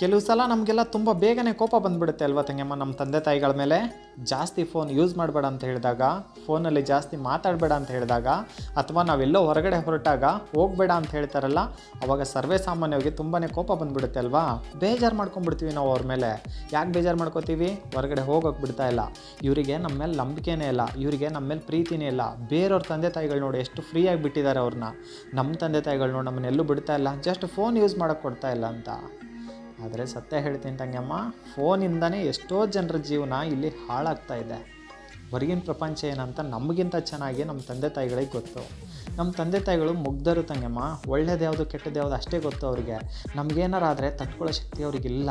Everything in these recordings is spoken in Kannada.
ಕೆಲವು ಸಲ ನಮಗೆಲ್ಲ ತುಂಬ ಬೇಗನೆ ಕೋಪ ಬಂದುಬಿಡುತ್ತೆ ಅಲ್ವಾ ತಂಗಮ್ಮ ನಮ್ಮ ತಂದೆ ತಾಯಿಗಳ ಮೇಲೆ. ಜಾಸ್ತಿ ಫೋನ್ ಯೂಸ್ ಮಾಡಬೇಡ ಅಂತ ಹೇಳಿದಾಗ, ಫೋನಲ್ಲಿ ಜಾಸ್ತಿ ಮಾತಾಡಬೇಡ ಅಂತ ಹೇಳಿದಾಗ, ಅಥವಾ ನಾವೆಲ್ಲೋ ಹೊರಗಡೆ ಹೊರಟಾಗ ಹೋಗಬೇಡ ಅಂತ ಹೇಳ್ತಾರಲ್ಲ, ಅವಾಗ ಸರ್ವೇ ಸಾಮಾನ್ಯವಾಗಿ ತುಂಬಾ ಕೋಪ ಬಂದುಬಿಡುತ್ತೆ ಅಲ್ವಾ. ಬೇಜಾರು ಮಾಡ್ಕೊಂಡ್ಬಿಡ್ತೀವಿ ನಾವು ಅವ್ರ ಮೇಲೆ. ಯಾಕೆ ಬೇಜಾರು ಮಾಡ್ಕೋತೀವಿ? ಹೊರಗಡೆ ಹೋಗೋಕೆ ಬಿಡ್ತಾ ಇಲ್ಲ, ಇವರಿಗೆ ನಮ್ಮ ಮೇಲೆ ನಂಬಿಕೆನೇ ಇಲ್ಲ, ಇವರಿಗೆ ನಮ್ಮ ಮೇಲೆ ಪ್ರೀತಿನೇ ಇಲ್ಲ. ಬೇರೆಯವ್ರ ತಂದೆ ತಾಯಿಗಳು ನೋಡಿ ಎಷ್ಟು ಫ್ರೀಯಾಗಿ ಬಿಟ್ಟಿದ್ದಾರೆ ಅವ್ರನ್ನ. ನಮ್ಮ ತಂದೆ ತಾಯಿಗಳು ನೋಡಿ ನಮ್ಮನ್ನ ಎಲ್ಲೂ ಬಿಡ್ತಾ ಇಲ್ಲ, ಜಸ್ಟ್ ಫೋನ್ ಯೂಸ್ ಮಾಡೋಕ್ಕೆ ಕೊಡ್ತಾ ಇಲ್ಲ ಅಂತ. ಆದರೆ ಸತ್ಯ ಹೇಳ್ತೀನಿ ತಂಗಮ್ಮ, ಫೋನಿಂದನೇ ಎಷ್ಟೋ ಜನರ ಜೀವನ ಇಲ್ಲಿ ಹಾಳಾಗ್ತಾ ಇದೆ. ಹೊರಗಿನ ಪ್ರಪಂಚ ಏನಂತ ನಮಗಿಂತ ಚೆನ್ನಾಗಿ ನಮ್ಮ ತಂದೆ ತಾಯಿಗಳಿಗೆ ಗೊತ್ತು. ನಮ್ಮ ತಂದೆ ತಾಯಿಗಳು ಮುಗ್ಧರು ತಂಗಮ್ಮ. ಒಳ್ಳೇದು ಯಾವುದು ಕೆಟ್ಟದ್ದು ಯಾವುದು ಅಷ್ಟೇ ಗೊತ್ತು ಅವ್ರಿಗೆ. ನಮಗೇನಾರಾದರೆ ತಟ್ಕೊಳ್ಳೋ ಶಕ್ತಿ ಅವ್ರಿಗಿಲ್ಲ.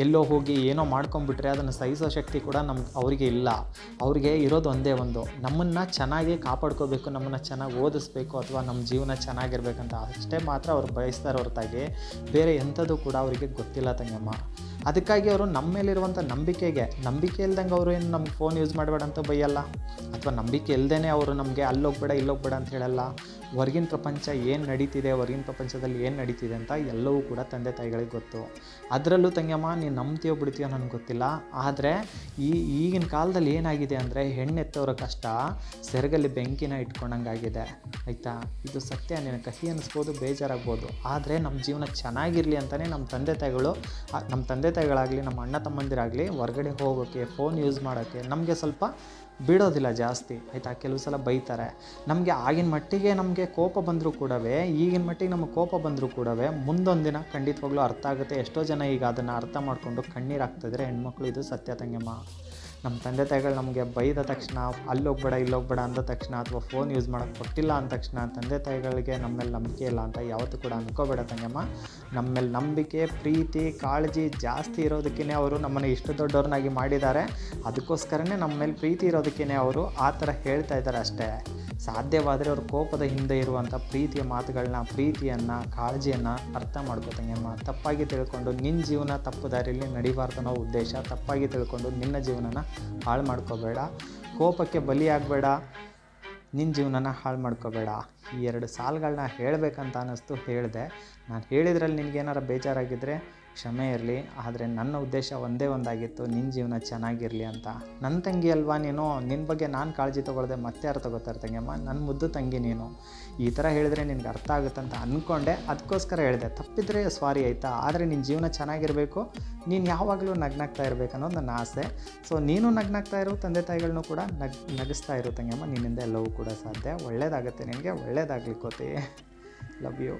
ಎಲ್ಲೋ ಹೋಗಿ ಏನೋ ಮಾಡ್ಕೊಂಬಿಟ್ರೆ ಅದನ್ನು ಸಹಿಸೋ ಶಕ್ತಿ ಕೂಡ ಅವರಿಗೆ ಇಲ್ಲ. ಅವ್ರಿಗೆ ಇರೋದು ಒಂದೇ ಒಂದು, ನಮ್ಮನ್ನು ಚೆನ್ನಾಗಿ ಕಾಪಾಡ್ಕೋಬೇಕು, ನಮ್ಮನ್ನು ಚೆನ್ನಾಗಿ ಓದಿಸ್ಬೇಕು, ಅಥವಾ ನಮ್ಮ ಜೀವನ ಚೆನ್ನಾಗಿರ್ಬೇಕಂತ ಅಷ್ಟೇ ಮಾತ್ರ ಅವ್ರು ಬಯಸ್ತಾರೆ ಹೊರತಾಗಿ ಬೇರೆ ಎಂಥದ್ದು ಕೂಡ ಅವರಿಗೆ ಗೊತ್ತಿಲ್ಲ ತಂಗಮ್ಮ. ಅದಕ್ಕಾಗಿ ಅವರು ನಮ್ಮ ಮೇಲಿರುವಂಥ ನಂಬಿಕೆ ಇಲ್ದಂಗೆ ಅವರು ಏನು ನಮ್ಗೆ ಫೋನ್ ಯೂಸ್ ಮಾಡಬೇಡ ಅಂತ ಬೈಯಲ್ಲ, ಅಥವಾ ನಂಬಿಕೆ ಇಲ್ಲದೇ ಅವರು ನಮಗೆ ಅಲ್ಲೋಗ್ಬೇಡ ಇಲ್ಲೋಗ್ಬೇಡ ಅಂತ ಹೇಳಲ್ಲ. ಹೊರಗಿನ ಪ್ರಪಂಚ ಏನು ನಡೀತಿದೆ, ಹೊರಗಿನ ಪ್ರಪಂಚದಲ್ಲಿ ಏನು ನಡೀತಿದೆ ಅಂತ ಎಲ್ಲವೂ ಕೂಡ ತಂದೆ ತಾಯಿಗಳಿಗೆ ಗೊತ್ತು. ಅದರಲ್ಲೂ ತಂಗಮ್ಮ, ನೀನು ನಂಬ್ತೀಯೋ ಬಿಡ್ತೀಯೋ ನನಗೆ ಗೊತ್ತಿಲ್ಲ, ಆದರೆ ಈಗಿನ ಕಾಲದಲ್ಲಿ ಏನಾಗಿದೆ ಅಂದರೆ ಹೆಣ್ಣೆತ್ತವರ ಕಷ್ಟ ಸೆರಗಲ್ಲಿ ಬೆಂಕಿನ ಇಟ್ಕೊಂಡಂಗಾಗಿದೆ ಆಯಿತಾ. ಇದು ಸತ್ಯ, ನಿನಗೆ ಕಹಿ ಅನ್ನಿಸ್ಬೋದು, ಬೇಜಾರಾಗ್ಬೋದು, ಆದರೆ ನಮ್ಮ ಜೀವನ ಚೆನ್ನಾಗಿರಲಿ ಅಂತಲೇ ನಮ್ಮ ತಂದೆ ತಾಯಿಗಳಾಗಲಿ ನಮ್ಮ ಅಣ್ಣ ತಮ್ಮಂದಿರಾಗಲಿ ಹೊರಗಡೆ ಹೋಗೋಕ್ಕೆ, ಫೋನ್ ಯೂಸ್ ಮಾಡೋಕ್ಕೆ ನಮಗೆ ಸ್ವಲ್ಪ ಬಿಡೋದಿಲ್ಲ ಜಾಸ್ತಿ ಆಯಿತಾ. ಕೆಲವು ಸಲ ಬೈತಾರೆ ನಮಗೆ. ಆಗಿನ ಮಟ್ಟಿಗೆ ನಮಗೆ ಕೋಪ ಬಂದರೂ ಕೂಡ, ಈಗಿನ ಮಟ್ಟಿಗೆ ನಮಗೆ ಕೋಪ ಬಂದರೂ ಕೂಡ ಮುಂದೊಂದು ದಿನ ಖಂಡಿತವಾಗ್ಲೂ ಅರ್ಥ ಆಗುತ್ತೆ. ಎಷ್ಟೋ ಜನ ಈಗ ಅದನ್ನು ಅರ್ಥ ಮಾಡಿಕೊಂಡು ಕಣ್ಣೀರು ಹಾಕ್ತಿದ್ರೆ ಹೆಣ್ಮಕ್ಳು. ಇದು ಸತ್ಯ ತಂಗಮ್ಮ. ನಮ್ಮ ತಂದೆ ತಾಯಿಗಳು ನಮಗೆ ಬೈದ ತಕ್ಷಣ, ಅಲ್ಲೋಗ್ಬೇಡ ಇಲ್ಲೋಗ್ಬೇಡ ಅಂದ ತಕ್ಷಣ, ಅಥವಾ ಫೋನ್ ಯೂಸ್ ಮಾಡೋಕ್ಕೆ ಕೊಟ್ಟಿಲ್ಲ ಅಂದ ತಕ್ಷಣ ತಂದೆ ತಾಯಿಗಳಿಗೆ ನಮ್ಮ ಮೇಲೆ ನಂಬಿಕೆ ಇಲ್ಲ ಅಂತ ಯಾವತ್ತೂ ಕೂಡ ಅಂದ್ಕೋಬೇಡ ತಂಗಮ್ಮ. ನಮ್ಮ ಮೇಲೆ ನಂಬಿಕೆ, ಪ್ರೀತಿ, ಕಾಳಜಿ ಜಾಸ್ತಿ ಇರೋದಕ್ಕೇ ಅವರು ನಮ್ಮನ್ನು ಇಷ್ಟು ದೊಡ್ಡವ್ರನ್ನಾಗಿ ಮಾಡಿದ್ದಾರೆ. ಅದಕ್ಕೋಸ್ಕರನೇ ನಮ್ಮ ಮೇಲೆ ಪ್ರೀತಿ ಇರೋದಕ್ಕೇ ಅವರು ಆ ಥರ ಹೇಳ್ತಾ ಇದ್ದಾರೆ ಅಷ್ಟೇ. ಸಾಧ್ಯವಾದರೆ ಅವ್ರ ಕೋಪದ ಹಿಂದೆ ಇರುವಂಥ ಪ್ರೀತಿಯ ಮಾತುಗಳನ್ನ, ಪ್ರೀತಿಯನ್ನು, ಕಾಳಜಿಯನ್ನು ಅರ್ಥ ಮಾಡ್ಕೋತಂಗಮ್ಮ. ತಪ್ಪಾಗಿ ತಿಳ್ಕೊಂಡು ನಿನ್ನ ಜೀವನ ತಪ್ಪು ದಾರಿಯಲ್ಲಿ ನಡಿಬಾರ್ದು ಅನ್ನೋ ಉದ್ದೇಶ. ತಪ್ಪಾಗಿ ತಿಳ್ಕೊಂಡು ನಿನ್ನ ಜೀವನನ ಹಾಳು ಮಾಡ್ಕೋಬೇಡ, ಕೋಪಕ್ಕೆ ಬಲಿಯಾಗಬೇಡ, ನಿನ್ನ ಜೀವನನ ಹಾಳು ಮಾಡ್ಕೋಬೇಡ. ಈ 2 ಸಾಲುಗಳನ್ನ ಹೇಳಬೇಕಂತ ಅನ್ನಿಸ್ತು, ಹೇಳಿದೆ. ನಾನು ಹೇಳಿದ್ರಲ್ಲಿ ನಿನಗೇನಾರು ಬೇಜಾರಾಗಿದ್ದರೆ ಕ್ಷಮೆ ಇರಲಿ. ಆದರೆ ನನ್ನ ಉದ್ದೇಶ ಒಂದೇ ಒಂದಾಗಿತ್ತು, ನಿನ್ನ ಜೀವನ ಚೆನ್ನಾಗಿರಲಿ ಅಂತ. ನನ್ನ ತಂಗಿ ಅಲ್ವಾ ನೀನು, ನಿನ್ನ ಬಗ್ಗೆ ನಾನು ಕಾಳಜಿ ತೊಗೊಳ್ದೆ ಮತ್ತೆ ಯಾರು ತೊಗೋತಾರೆ ತಂಗಿಯಮ್ಮ? ನನ್ನ ಮುದ್ದು ತಂಗಿ ನೀನು. ಈ ಥರ ಹೇಳಿದ್ರೆ ನಿನಗೆ ಅರ್ಥ ಆಗುತ್ತಂತ ಅಂದ್ಕೊಂಡೆ, ಅದಕ್ಕೋಸ್ಕರ ಹೇಳಿದೆ. ತಪ್ಪಿದರೆ ಸಾರಿ ಆಯಿತಾ. ಆದರೆ ನಿನ್ನ ಜೀವನ ಚೆನ್ನಾಗಿರಬೇಕು, ನೀನು ಯಾವಾಗಲೂ ನಗ್ನಾಗ್ತಾ ಇರಬೇಕು ಅನ್ನೋದು ನನ್ನ ಆಸೆ. ಸೊ ನೀನು ನಗ್ನಾಗ್ತಾ ಇರು, ತಂದೆ ತಾಯಿಗಳನ್ನೂ ಕೂಡ ನಗಿಸ್ತಾ ಇರು ತಂಗಿಯಮ್ಮ. ನಿನ್ನಿಂದ ಎಲ್ಲವೂ ಕೂಡ ಸಾಧ್ಯ. ಒಳ್ಳೇದಾಗುತ್ತೆ ನಿನಗೆ, ಒಳ್ಳೇದಾಗಲಿಕ್ಕೋತಿ. Love you.